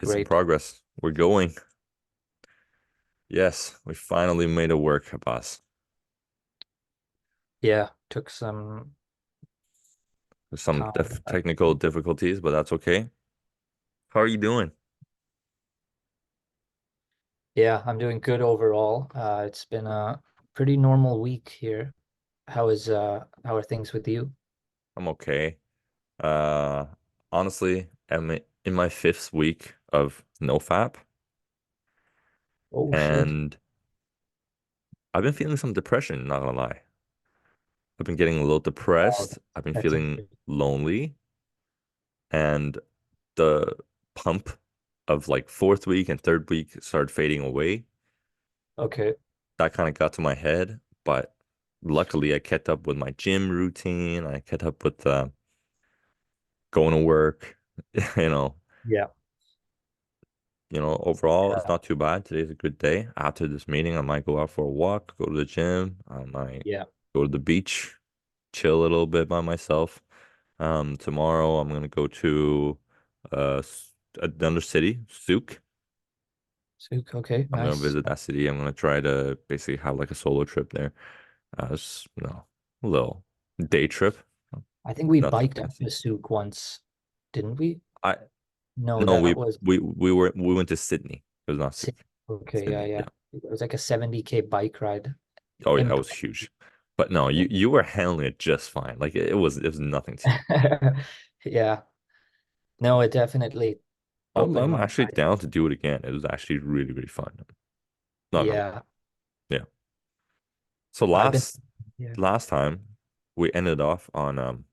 It's in Great. progress. We're going. Yes, we finally made it work, boss. Yeah, took some There's some time. technical difficulties, but that's okay. How are you doing? Yeah, I'm doing good overall. It's been a pretty normal week here. How are things with you? I'm okay. Uh, Honestly, I'm in my fifth week of NoFap, Oh shit. and I've been feeling some depression, not gonna lie. I've been getting a little Wow, depressed. I've been that's feeling interesting. lonely, and the pump of like fourth week and third week started fading away. Okay. That kind of got to my head, but luckily I kept up with my gym routine. I kept up with going to work. You know, Yeah. overall it's Yeah. not too bad. Today's a good day. After this meeting, I might go out for a walk, go to the gym. I might Yeah. go to the beach, chill a little bit by myself. Tomorrow I'm gonna go to another city, Souk. Suk, okay, I'm gonna nice. visit that city. I'm gonna try to basically have like a solo trip there. Just, a little day trip. I think we Nothing biked up fancy. to Suk once, didn't we? I No, No, that was we went to Sydney. It was not Sydney. Souk. Okay, yeah, Sydney, yeah. yeah. It was like a 70K bike ride. Oh yeah, it was Impressive. huge. But no, you were handling it just fine. Like it was nothing to you. Yeah. No, it definitely opened I'm my actually eyes. down to do it again. It was actually really, really fun. Not gonna lie. Yeah. Yeah. So I've been, yeah. last time we ended off on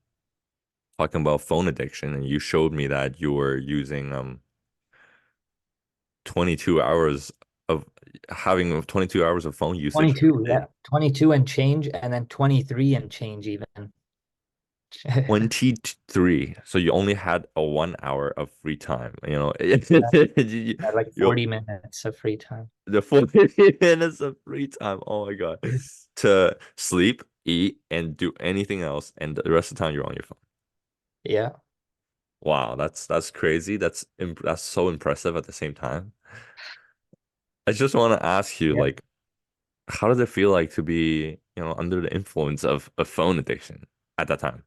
talking about phone addiction, and you showed me that you were using 22 hours of having 22 hours of phone usage every 22, day. yeah. 22 and change, and then 23 and change even. 23. So you only had a 1 hour of free time. Yeah, like You 40 minutes of free time. the 40 minutes of free time. Oh my God. To sleep, eat, and do anything else, and the rest of the time you're on your phone. Yeah. Wow, that's crazy. That's so impressive at the same time. I just want to ask you, Yeah. like, how does it feel like to be, under the influence of a phone addiction at that time?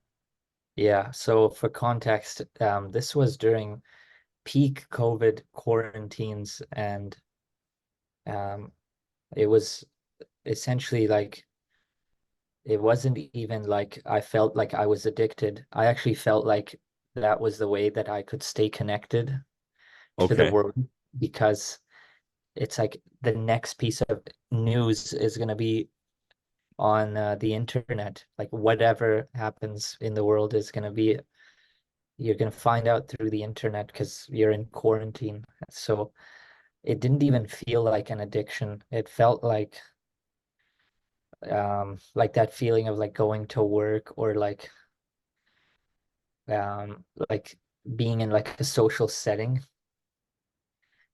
Yeah. So for context, this was during peak COVID quarantines, and um, it was essentially like it wasn't even like I felt like I was addicted. I actually felt like that was the way that I could stay connected to the Okay. world because it's like the next piece of news is going to be on the internet. Like whatever happens in the world is going to be, you're going to find out through the internet because you're in quarantine. So it didn't even feel like an addiction. It felt like that feeling of like going to work or like being in like a social setting.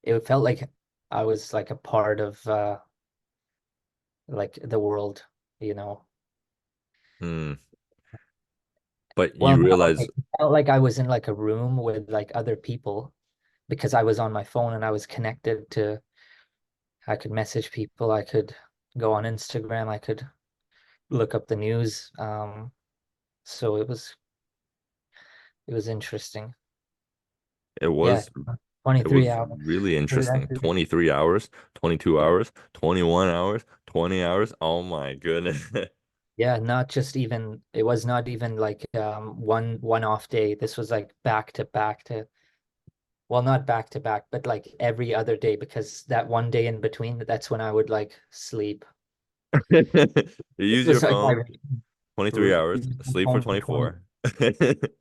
It felt like I was like a part of like the world, you know. Hmm. But Well, you no, realize, okay. It felt like I was in like a room with like other people because I was on my phone and I was connected to, I could message people, I could go on Instagram, I could look up the news. So it was interesting. it Yeah, was it 23 was hours. really interesting. That's 23 hours, 22 yeah. hours, 21 hours, 20 hours. Oh my goodness. Yeah, not just even it was not even like one off day. This was like back to back to well, not back to back, but like every other day because that one day in between, that's when I would like sleep. You This use your was like my phone 23 hours, use my sleep for phone for 20. 24.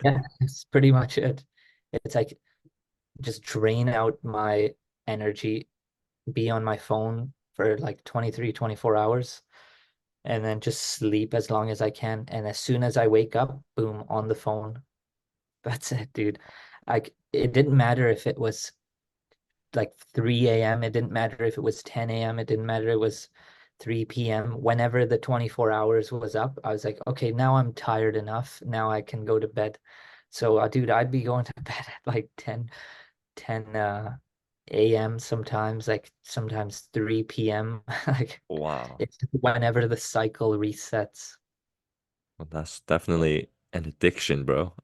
Yeah, it's pretty much it. It's like just drain out my energy, be on my phone for like 23, 24 hours, and then just sleep as long as I can. And as soon as I wake up, boom, on the phone. That's it, dude. Like it didn't matter if it was like 3 a.m. It didn't matter if it was 10 a.m. It didn't matter if it was 3 p.m. Whenever the 24 hours was up, I was like, okay, now I'm tired enough. Now I can go to bed. So, dude, I'd be going to bed at like 10, 10. a.m. sometimes, like sometimes 3 p.m. Like Wow. it's whenever the cycle resets. Well, that's definitely an addiction, bro.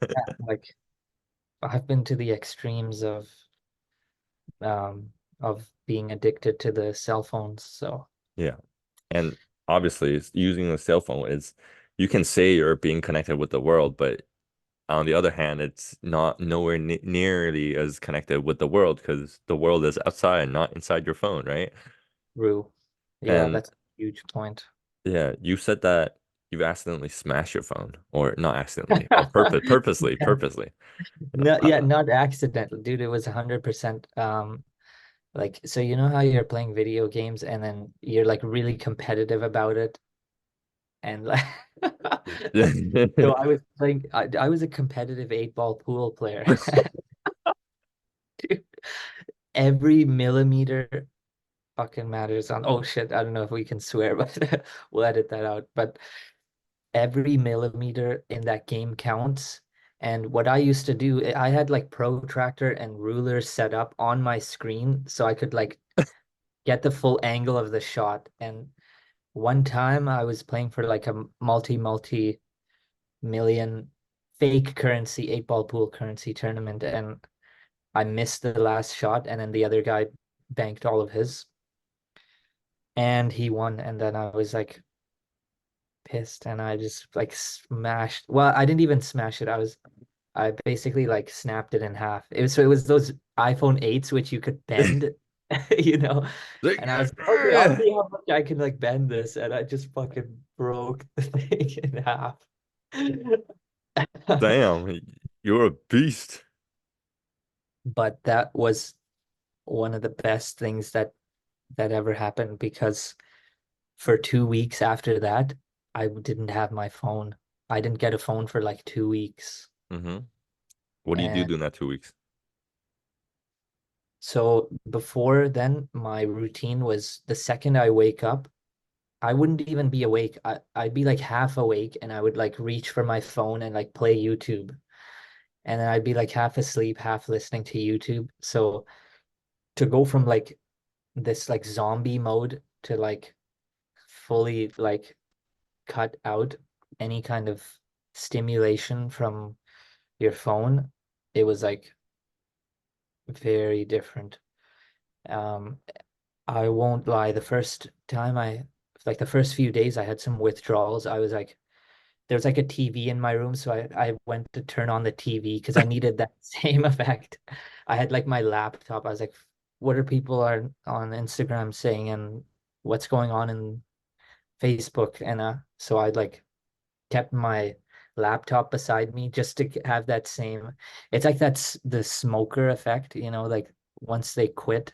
Yeah, like I've been to the extremes um of being addicted to the cell phones. So Yeah. And obviously, using a cell phone is you can say you're being connected with the world, but on the other hand, it's not nowhere ne nearly as connected with the world because the world is outside, not inside your phone, right? true. Yeah, And that's a huge point. yeah, you said that you accidentally smashed your phone, or not accidentally, but Yeah. purposely. No, Uh, yeah, not accidental, dude. It was 100%. Like, so you know how you're playing video games and then you're like really competitive about it, and like, so I was playing. I was a competitive 8 ball pool player. Dude, every millimeter fucking matters on. Oh shit, I don't know if we can swear, but we'll edit that out. But every millimeter in that game counts. And what I used to do, I had like protractor and ruler set up on my screen so I could like get the full angle of the shot. And one time I was playing for like a multi million fake currency 8 ball pool currency tournament, and I missed the last shot, and then the other guy banked all of his, and he won. And then I was like pissed, and I just like smashed. Well, I didn't even smash it. I basically like snapped it in half. It was those iPhone 8s which you could bend, you know. like, And I was like, okay, I'll see how much I can like bend this, and I just fucking broke the thing in half. damn, you're a beast. But that was one of the best things that ever happened, because for 2 weeks after that, I didn't have my phone. I didn't get a phone for like 2 weeks. Hmm. What do you do And during that 2 weeks? so before then, my routine was the second I wake up, I wouldn't even be awake. I'd be like half awake and I would like reach for my phone and like play YouTube. And then I'd be like half asleep, half listening to YouTube. So to go from like this like zombie mode to like fully like cut out any kind of stimulation from your phone, it was like very different. Um, I won't lie, the first time like the first few days, I had some withdrawals. I was like, there was like a TV in my room, so I went to turn on the TV because I needed that same effect. I had like my laptop. I was like, what are people are on Instagram saying and what's going on in Facebook? And so I like kept my laptop beside me just to have that same. It's like that's the smoker effect, like once they quit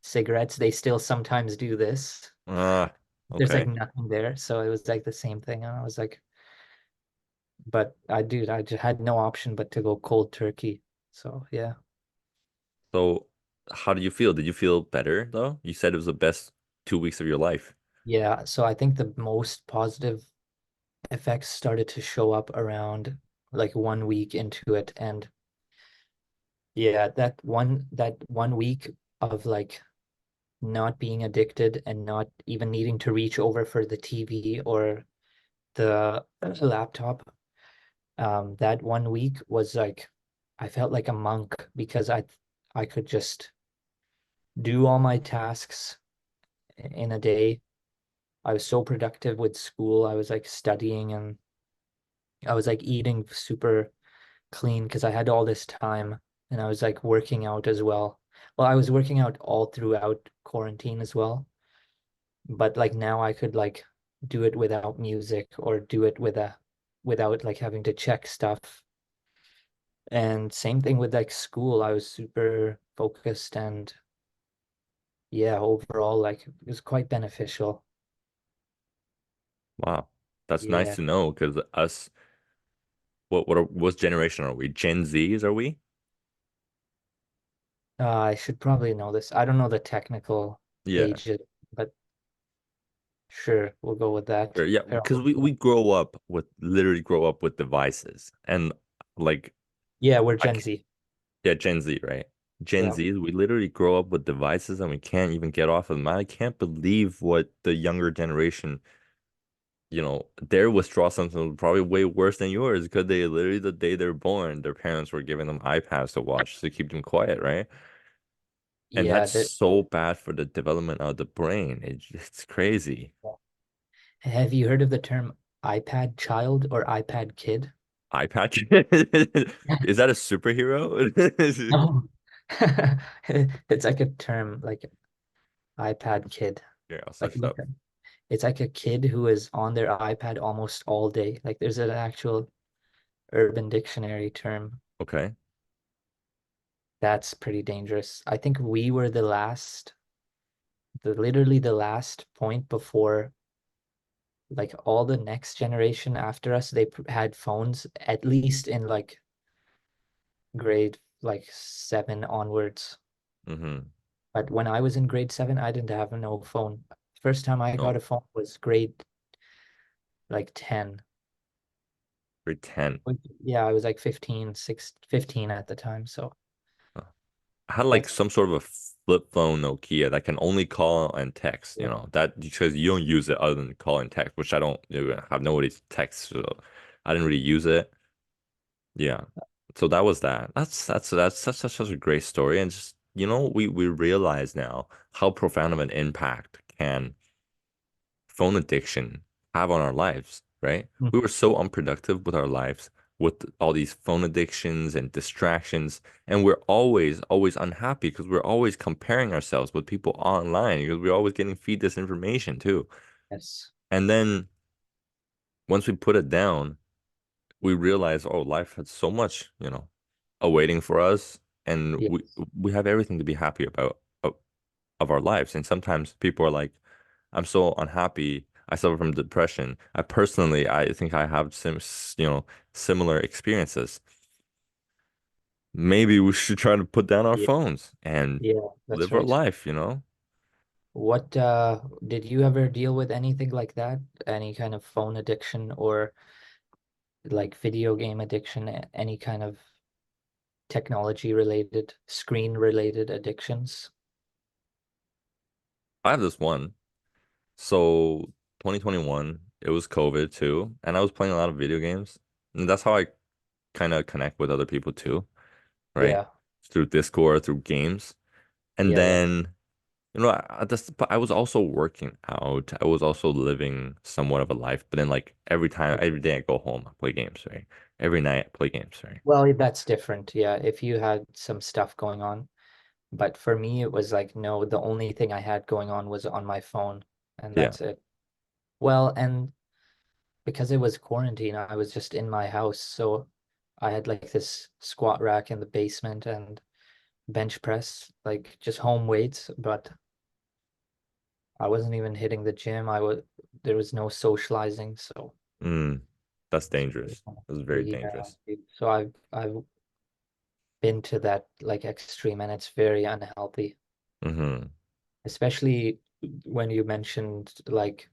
cigarettes, they still sometimes do this. Ah, There's like okay. nothing there. So it was like the same thing. And I was like, but I just had no option but to go cold turkey. So yeah. So, how do you feel? Did you feel better though? You said it was the best 2 weeks of your life. Yeah. So I think the most positive effects started to show up around like 1 week into it. And yeah, that one week of like not being addicted and not even needing to reach over for the TV or the laptop. That 1 week was like I felt like a monk because I could just do all my tasks in a day. I was so productive with school. I was like studying and I was like eating super clean because I had all this time, and I was like working out as well. Well, I was working out all throughout quarantine as well, but like now I could like do it without music or do it without like having to check stuff. And same thing with like school. I was super focused, and yeah, overall like it was quite beneficial. Wow. That's nice Yeah. to know because us, what generation are we? Gen Zs, are we? I should probably know this. I don't know the technical Yeah. ages, but sure, we'll go with that. Sure, yeah, because we grow up with literally grow up with devices and like Yeah, we're I Gen c- Z. yeah, Gen Z, right? Gen Yeah. Z, we literally grow up with devices and we can't even get off of them. I can't believe what the younger generation, their withdrawal symptoms were probably way worse than yours because they literally the day they're born, their parents were giving them iPads to watch to keep them quiet, right? And Yeah, that's that so bad for the development of the brain. It's crazy. have you heard of the term iPad child or iPad kid? iPad? Is that a superhero? No. It's like a term, like iPad kid. Here, I'll Like search it up. it's like a kid who is on their iPad almost all day. Like there's an actual Urban Dictionary term. Okay. That's pretty dangerous. I think we were the last, literally the last point before like all the next generation after us, they had phones at least in like grade like 7 onwards. Mm-hmm. But when I was in grade 7, I didn't have no phone. First time I got No, a phone was grade like 10. grade 10. Yeah, I was like 15 at the time. So I had like that's, some sort of a flip phone Nokia that can only call and text, yeah, that because you don't use it other than call and text, which I don't have nobody to text, so I didn't really use it. Yeah. So that was that. That's such a great story. And just, we realize now how profound of an impact can phone addiction have on our lives, right? mm, We were so unproductive with our lives with all these phone addictions and distractions, and we're always unhappy because we're always comparing ourselves with people online because we're always getting feed this information too. yes, And then once we put it down, we realize, oh, life has so much, awaiting for us, and we yes, we have everything to be happy about of our lives. And sometimes people are like, I'm so unhappy. I suffer from depression. I think I have similar experiences. Maybe we should try to put down our yeah, phones and yeah, that's live our right. life. What did you ever deal with anything like that? Any kind of phone addiction or like video game addiction, any kind of technology related, screen related addictions? I have this one. So 2021, it was COVID too, and I was playing a lot of video games. And that's how I kind of connect with other people too, right? Yeah, Through Discord, through games. And yeah, yeah. then but I was also working out. I was also living somewhat of a life. But then, like every day I go home, I play games, right? Every night I play games, right? Well, that's different. Yeah, if you had some stuff going on. But for me, it was like, no, the only thing I had going on was on my phone, and Yeah. that's it. Well, and because it was quarantine, I was just in my house. So I had like this squat rack in the basement and bench press, like just home weights, but I wasn't even hitting the gym. There was no socializing, so Mm, that's it's pretty dangerous. That's very yeah. dangerous. So I've been to that like extreme and it's very unhealthy, Hmm. especially when you mentioned like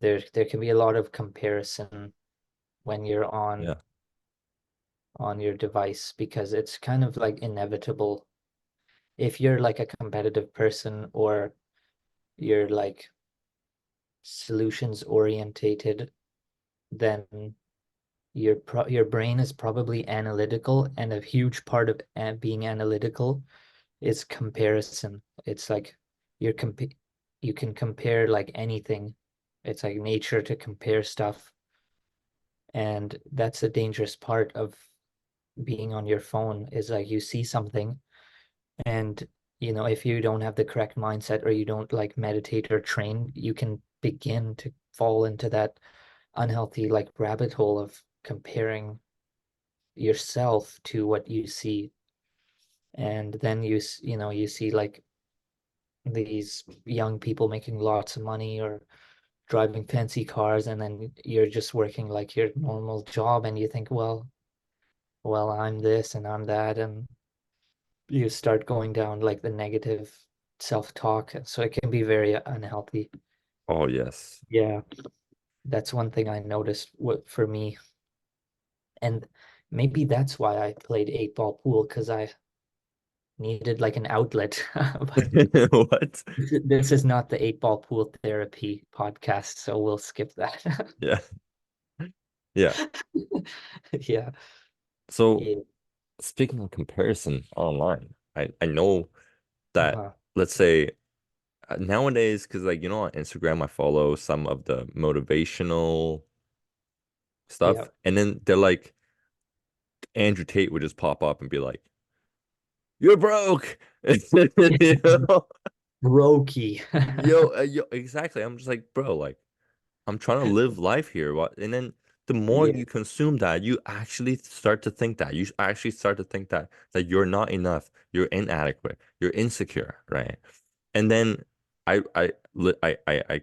there can be a lot of comparison when you're Yeah. on your device because it's kind of like inevitable if you're like a competitive person or you're like solutions orientated, then your brain is probably analytical, and a huge part of being analytical is comparison. It's like you can compare like anything. It's like nature to compare stuff, and that's a dangerous part of being on your phone is like you see something and if you don't have the correct mindset or you don't like meditate or train, you can begin to fall into that unhealthy like rabbit hole of comparing yourself to what you see. And then you see like these young people making lots of money or driving fancy cars, and then you're just working like your normal job and you think, well, I'm this and I'm that, and you start going down like the negative self-talk. So it can be very unhealthy. Oh, yes. Yeah, that's one thing I noticed what for me. And maybe that's why I played eight ball pool because needed like an outlet. But What? this is not the eight ball pool therapy podcast, so we'll skip that. Yeah. Yeah. Yeah. So Yeah. speaking of comparison online, I know that, Uh-huh. let's say, nowadays, because like on Instagram, I follow some of the motivational Yeah. stuff, and then they're like Andrew Tate would just pop up and be like, "You're broke," you know? Brokey. Yo, exactly. I'm just like, bro, like I'm trying to live life here. What? And then the more Yeah. you consume that, you actually start to think that. You actually start to think that you're not enough, you're inadequate, you're insecure, right? And then I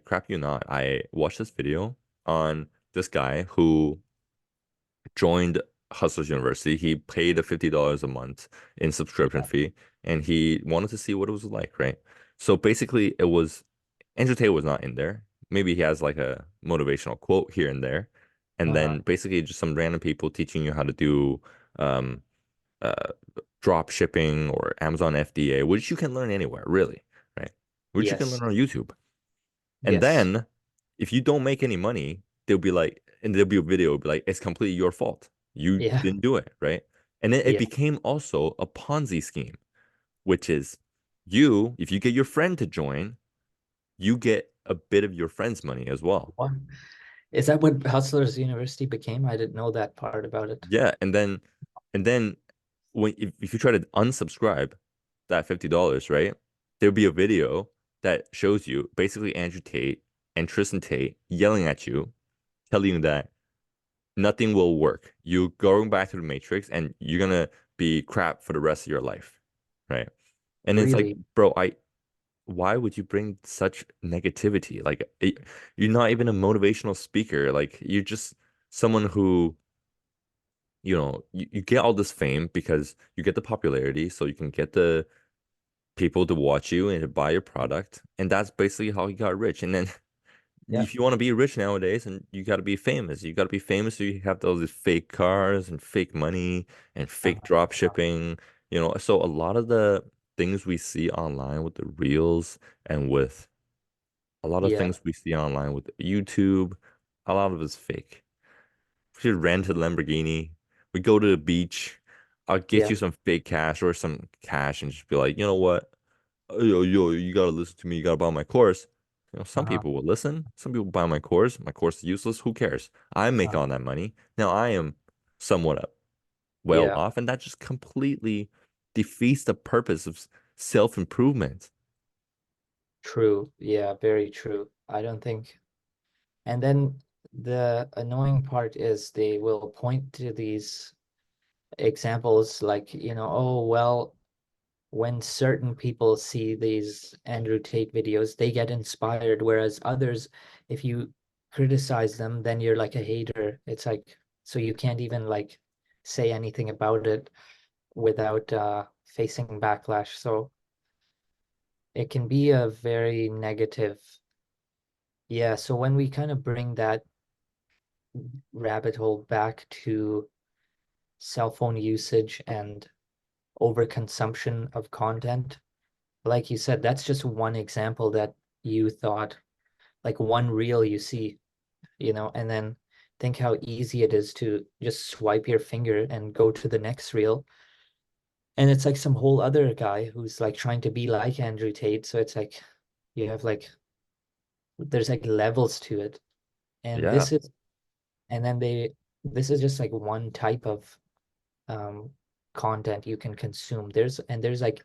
crap you not, I watched this video on this guy who joined Hustlers University. He paid a $50 a month in subscription Yeah. fee, and he wanted to see what it was like, right? So basically, it was Andrew Tate was not in there. Maybe he has like a motivational quote here and there, and Uh-huh. then basically just some random people teaching you how to do um, uh, drop shipping or Amazon FBA, which you can learn anywhere, really, right? Which you can learn Yes. on YouTube. And Yes. then if you don't make any money, they'll be like, and there'll be a video be like, it's completely your fault. You Yeah. didn't do it, right? And then it Yeah. became also a Ponzi scheme, which is if you get your friend to join, you get a bit of your friend's money as well. What? Is that what Hustlers University became? I didn't know that part about it. Yeah, and then when if you try to unsubscribe that $50, right? There'll be a video that shows you basically Andrew Tate and Tristan Tate yelling at you, telling you that nothing will work. You going back to the matrix and you're gonna be crap for the rest of your life, right? And it's like, Really? bro, why would you bring such negativity? Like, you're not even a motivational speaker. Like, you're just someone who, you get all this fame because you get the popularity, so you can get the people to watch you and to buy your product, and that's basically how he got rich. And then Yeah. if you want to be rich nowadays, and you got to be famous. You got to be famous, so you have all these fake cars and fake money and fake drop Uh-huh. shipping. So a lot of the things we see online with the reels and with a lot of Yeah. things we see online with YouTube, a lot of it's fake. We should rent a Lamborghini. We go to the beach. I'll get Yeah. you some fake cash or some cash and just be like, you know what? Yo, you gotta listen to me. You gotta buy my course. Some Uh-huh. people will listen. Some people buy my course. My course is useless. Who cares? I make Uh-huh. all that money. Now I am somewhat well Yeah. off, and that just completely defeats the purpose of self-improvement. True. Yeah, very true. I don't think. And then the annoying part is they will point to these examples like, oh, well, when certain people see these Andrew Tate videos, they get inspired, whereas others, if you criticize them, then you're like a hater. It's like, so you can't even like say anything about it without facing backlash. So it can be a very negative. Yeah, so when we kind of bring that rabbit hole back to cell phone usage and overconsumption of content, like you said, that's just one example that you thought, like one reel you see, and then think how easy it is to just swipe your finger and go to the next reel. And it's like some whole other guy who's like trying to be like Andrew Tate. So it's like you have like there's like levels to it. And Yeah, this is just like one type of um content you can consume. There's like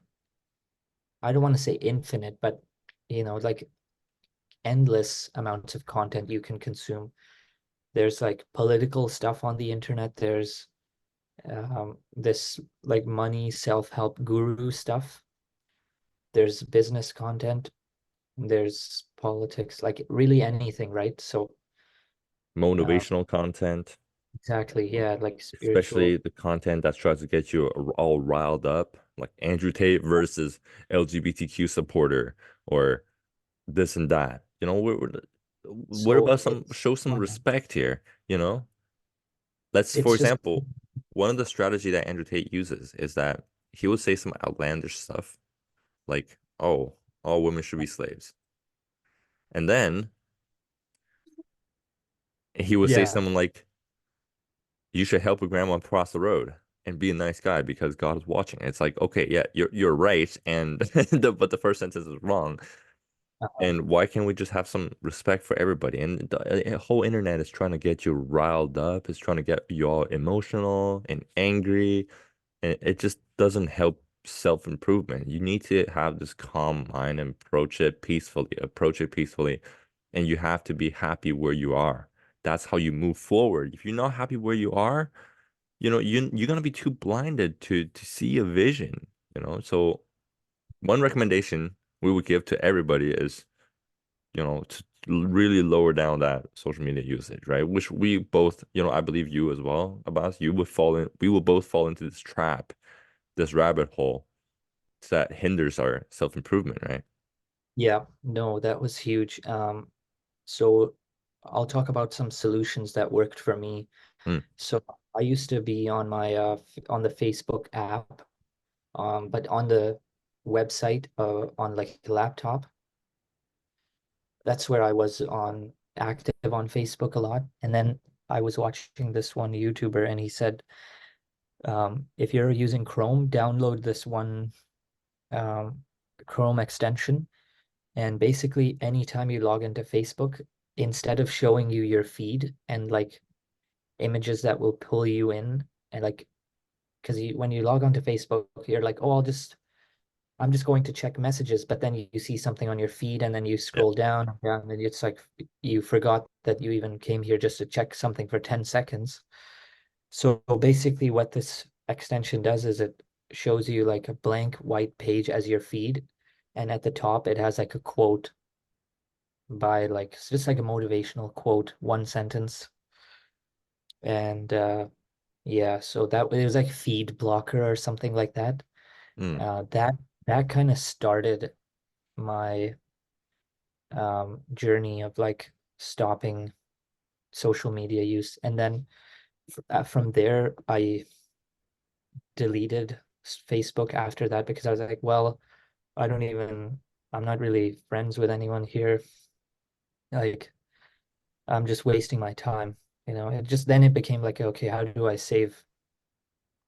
I don't want to say infinite, but like endless amounts of content you can consume. There's like political stuff on the internet. There's this like money self-help guru stuff. There's business content. There's politics, like really anything, right? So uh, motivational content, exactly, yeah, like especially spiritual. the content that tries to get you all riled up, like Andrew Tate versus LGBTQ supporter or this and that. What So about show some respect here, you know? For it's just example, one of the strategy that Andrew Tate uses is that he would say some outlandish stuff like, "Oh, all women should be slaves," and then he would say Yeah. something like, "You should help a grandma cross the road and be a nice guy because God is watching." It's like, okay, yeah, you're right, and but the first sentence is wrong. Uh, And why can't we just have some respect for everybody? And the whole internet is trying to get you riled up. It's trying to get you all emotional and angry. And it just doesn't help self-improvement. You need to have this calm mind and approach it peacefully. And you have to be happy where you are. That's how you move forward. If you're not happy where you are, you're gonna be too blinded to see a vision, you know. So one recommendation we would give to everybody is to really lower down that social media usage, right? Which we both, I believe you as well, Abbas, we will both fall into this trap, this rabbit hole that hinders our self-improvement, right? yeah, no, that was huge. So I'll talk about some solutions that worked for me. Mm, So I used to be on my on the Facebook app, but on the website on like a laptop, that's where I was on active on Facebook a lot. And then I was watching this one YouTuber and he said, if you're using Chrome, download this one um, Chrome extension. And basically, anytime you log into Facebook, instead of showing you your feed and like images that will pull you in, and like, because when you log onto Facebook, you're like, oh, I'm just going to check messages, but then you see something on your feed and then you yeah. scroll down, and it's like you forgot that you even came here just to check something for 10 seconds. So basically, what this extension does is it shows you like a blank white page as your feed, and at the top, it has like a quote by like it's just like a motivational quote, one sentence. And yeah, so that it was like feed blocker or something like that. Mm, That kind of started my journey of like stopping social media use. And then from there, I deleted Facebook after that because I was like, well, I don't even, I'm not really friends with anyone here. Like, I'm just wasting my time. It just then it became like, okay, how do I save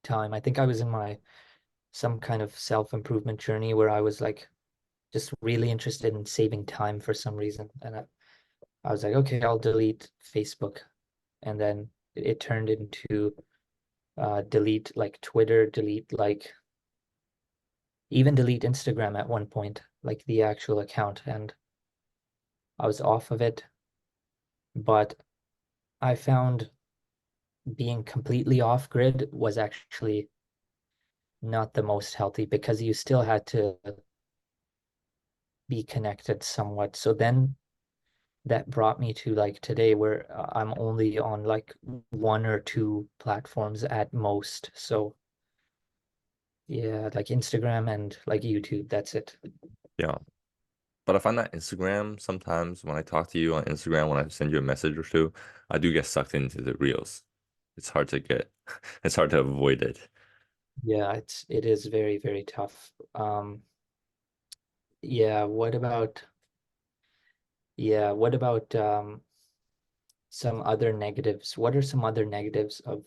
time? I think I was in my some kind of self-improvement journey where I was like just really interested in saving time for some reason. And I was like, okay, I'll delete Facebook. And then it turned into delete like Twitter, delete like even delete Instagram at one point, like the actual account. And I was off of it. But I found being completely off grid was actually not the most healthy because you still had to be connected somewhat. So then that brought me to like today where I'm only on like one or two platforms at most. So yeah, like Instagram and like YouTube, that's it. yeah. But I find that Instagram, sometimes when I talk to you on Instagram, when I send you a message or two, I do get sucked into the reels. It's hard to get, it's hard to avoid it. Yeah, it is very, very tough. Yeah, what about some other negatives? What are some other negatives of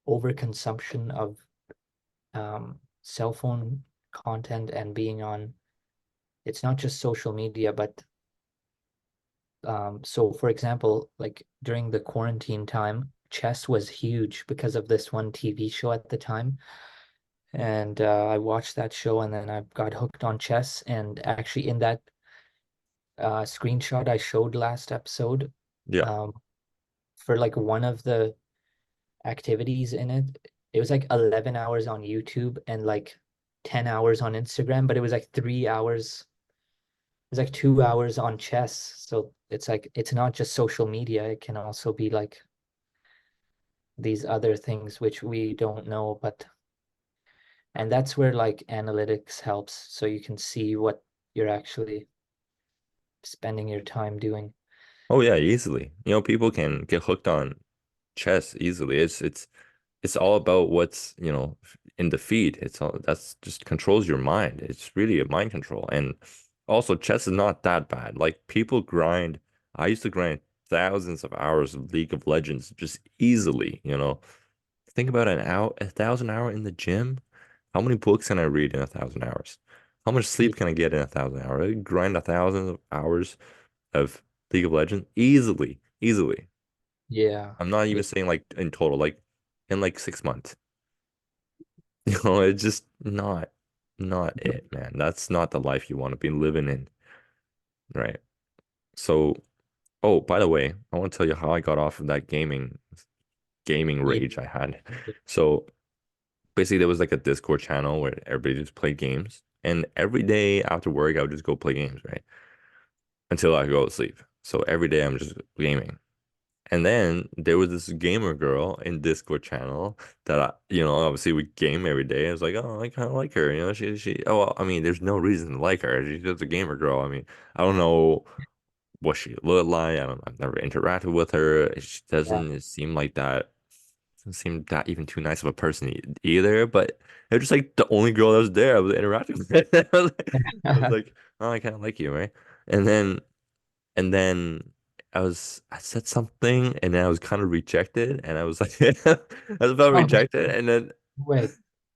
overconsumption of cell phone content and being on, it's not just social media, but so for example, like during the quarantine time, chess was huge because of this one TV show at the time. And I watched that show and then I got hooked on chess. And actually, in that screenshot I showed last episode, Yeah. um, for like one of the activities in it, it was like 11 hours on YouTube and like 10 hours on Instagram, but it was like 3 hours. It was like 2 hours on chess. So it's like, it's not just social media. It can also be like these other things which we don't know, and that's where like analytics helps. So you can see what you're actually spending your time doing. Oh yeah, easily. People can get hooked on chess easily. It's all about what's, in the feed. It's all that's just controls your mind. It's really a mind control. And also chess is not that bad. Like people grind. I used to grind thousands of hours of League of Legends just easily, you know. Think about an hour, 1,000 hour in the gym. How many books can I read in 1,000 hours? How much sleep can I get in 1,000 hours? I grind 1,000 hours of League of Legends easily, easily. Yeah. I'm not Yeah. even saying like in total, like in like 6 months. You know, it's just not it, man. That's not the life you want to be living in, right? So, oh, by the way, I want to tell you how I got off of that gaming Yeah. rage I had. So basically there was like a Discord channel where everybody just played games. And every day after work, I would just go play games, right? Until I go to sleep. So every day I'm just gaming. And then there was this gamer girl in Discord channel that obviously we game every day. I was like, oh, I kind of like her. Oh, well, I mean, there's no reason to like her. She's just a gamer girl. I mean, I don't know what she looked like. I've never interacted with her. She doesn't seem like that. Doesn't seem that even too nice of a person either. But it was just like the only girl that was there I was interacting with. I was like, oh, I kind of like you, right? And then and then I said something and then I was kind of rejected and I was like I was about Oh, rejected and then wait.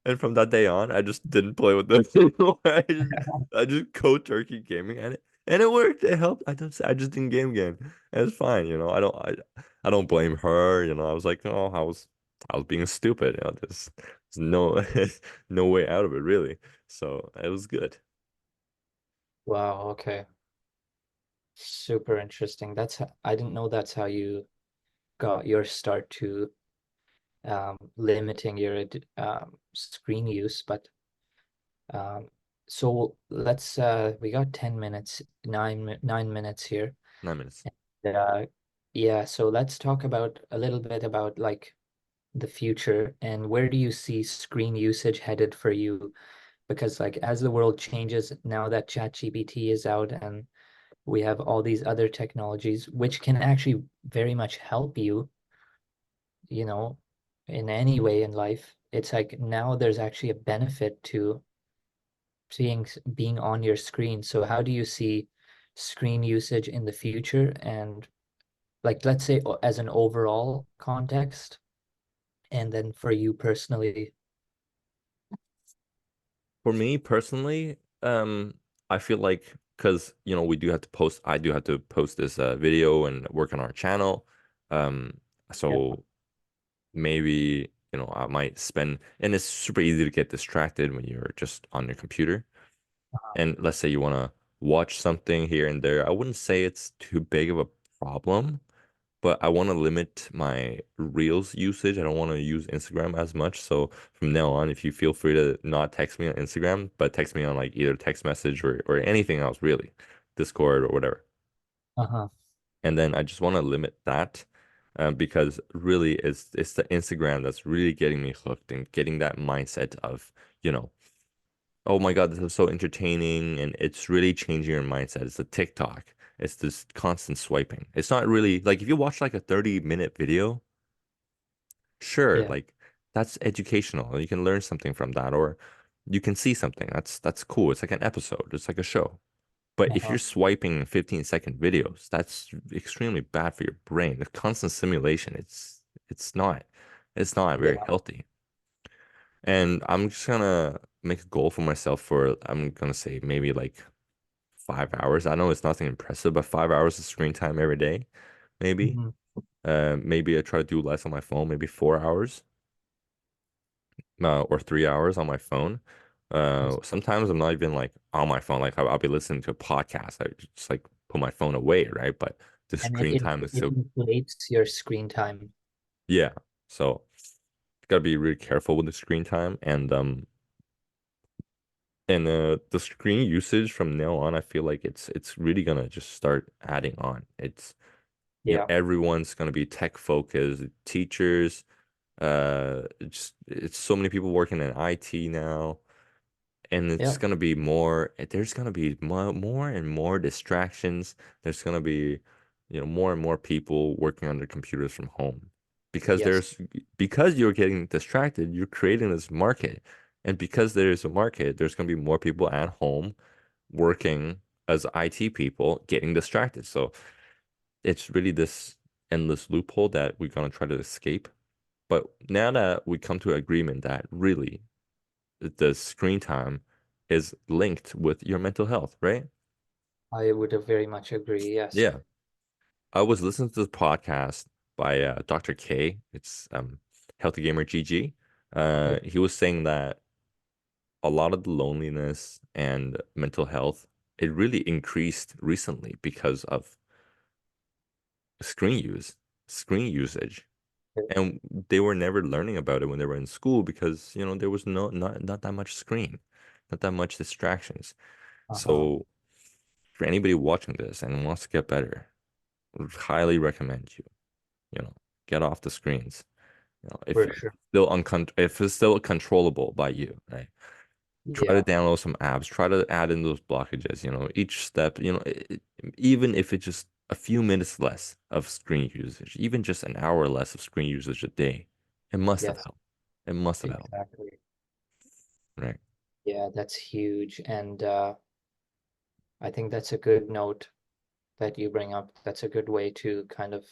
and from that day on I just didn't play with them anymore. I just cold turkey gaming and it worked. It helped. I just didn't game again. And it's fine, I don't blame her, I was like, oh, I was being stupid, there's no no way out of it really. So it was good. Wow, okay. Super interesting. I didn't know that's how you got your start to limiting your screen use, but um, so we got 10 minutes, 9 minutes here. 9 minutes. Uh, yeah, so let's talk about a little bit about like the future and where do you see screen usage headed for you? Because like as the world changes, now that ChatGPT is out and we have all these other technologies which can actually very much help you, you know, in any way in life. It's like now there's actually a benefit to being on your screen. So how do you see screen usage in the future? And like let's say as an overall context, and then for you personally. For me personally, I feel like because I do have to post this video and work on our channel. Um, Yeah. so maybe, I might spend, and it's super easy to get distracted when you're just on your computer. And let's say you want to watch something here and there. I wouldn't say it's too big of a problem, but I want to limit my Reels usage. I don't want to use Instagram as much. So from now on, if you feel free to not text me on Instagram, but text me on like either text message or anything else, really, Discord or whatever. Uh-huh. And then I just want to limit that because really it's the Instagram that's really getting me hooked and getting that mindset of, you know, oh my God, this is so entertaining and it's really changing your mindset. It's a TikTok. It's this constant swiping. It's not really like if you watch like a 30-minute video, sure, Yeah. like that's educational. You can learn something from that or you can see something. That's cool. It's like an episode. It's like a show. But if you're Uh-huh. swiping 15-second videos, that's extremely bad for your brain. The constant simulation, it's not it's not very Yeah. healthy. And I'm just gonna make a goal for myself for I'm gonna say maybe like 5 hours. I know it's nothing impressive, but 5 hours of screen time every day, maybe. Mhm. Maybe I try to do less on my phone, maybe 4 hours, or 3 hours on my phone. Sometimes I'm not even like on my phone. Like I'll be listening to a podcast. I just like put my phone away, right? But the And it, screen it time is it so inflates your screen time. yeah. So gotta be really careful with the screen time and the screen usage from now on. I feel like it's really gonna just start adding on. Yeah. Everyone's gonna be tech focused, teachers. It's so many people working in IT now. And it's Yeah. gonna be more, there's gonna be more and more distractions. There's gonna be, more and more people working on their computers from home. because Yes, because you're getting distracted, you're creating this market. And because there's a market, there's going to be more people at home working as IT people getting distracted. So it's really this endless loophole that we're going to try to escape. But now that we come to an agreement that really the screen time is linked with your mental health, right? I would have very much agree. Yes. Yeah. I was listening to the podcast by Dr. K. It's Healthy Gamer GG. Okay. He was saying that a lot of the loneliness and mental health, it really increased recently because of screen use, screen usage. And they were never learning about it when they were in school because, there was not that much screen, not that much distractions. Uh-huh. So for anybody watching this and wants to get better, would highly recommend you know, get off the screens. If For it's sure. if it's still controllable by you, right? Try to Yeah. download some apps, try to add in those blockages, each step, even if it's just a few minutes less of screen usage, even just an hour less of screen usage a day, it must have Yes, helped. It must have helped, exactly. right? Yeah, that's huge. And I think that's a good note that you bring up. That's a good way to kind of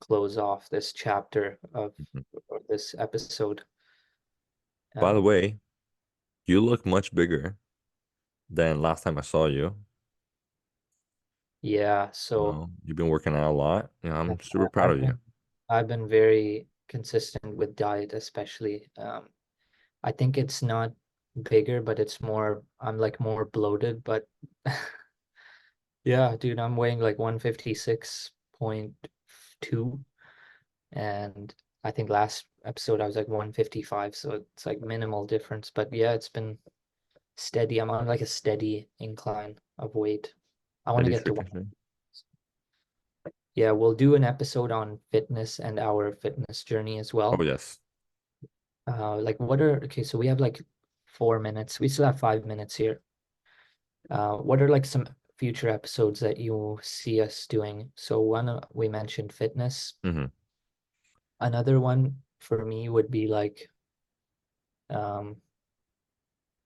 close off this chapter of Mhm. or this episode. By the Um, way, you look much bigger than last time I saw you. yeah, so You've been working out a lot. yeah, I'm super proud I've of you. been very consistent with diet, especially. I think it's not bigger, but it's more, I'm like more bloated, but yeah, dude, I'm weighing like 156.2, and I think last episode I was like 155, so it's like minimal difference. But yeah, it's been steady. I'm on like a steady incline of weight. I want to Steady get to streak, one. actually. Yeah, we'll do an episode on fitness and our fitness journey as Oh well. yes. Like what are, okay, so we have like 4 minutes. We still have 5 minutes here. What are like some future episodes that you see us doing? So one, we mentioned fitness. Hmm. Another one for me would be um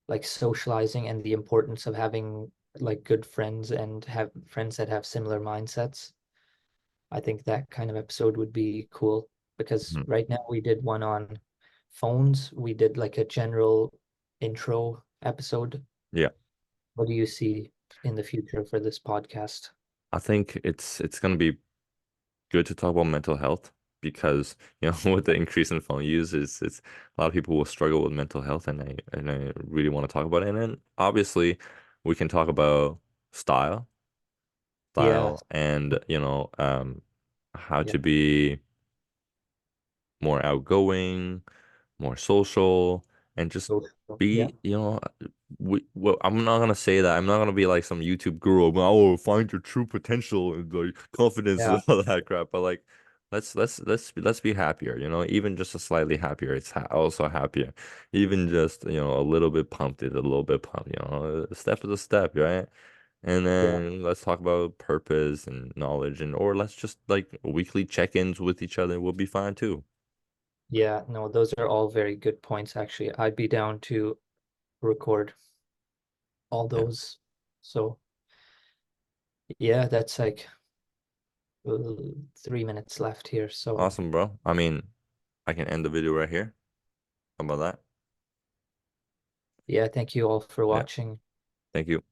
like socializing and the importance of having like good friends and have friends that have similar mindsets. I think that kind of episode would be cool because Hmm. right now we did one on phones. We did like a general intro episode. Yeah. What do you see in the future for this podcast? I think it's gonna be good to talk about mental health because with the increase in phone use it's a lot of people will struggle with mental health and I really want to talk about it. And then obviously we can talk about style Yeah, style and how yeah, to be more outgoing, more social, and just social. Yeah, be, well, I'm not gonna say that. I'm not gonna be like some YouTube guru. Oh, find your true potential and like confidence and yeah, all that crap. But like, let's be happier. Even just a slightly happier. It's also happier. Even just a little bit pumped is a little bit pumped. A step is a step, right? And yeah, then let's talk about purpose and knowledge, or let's just like weekly check-ins with each other. We'll be fine too. yeah. No, those are all very good points, actually. I'd be down to record all Yeah. those. So, yeah, that's like 3 minutes left here. So, Awesome, bro. I mean, I can end the video right here. How about that? yeah, thank you all for Yeah. watching. Thank you.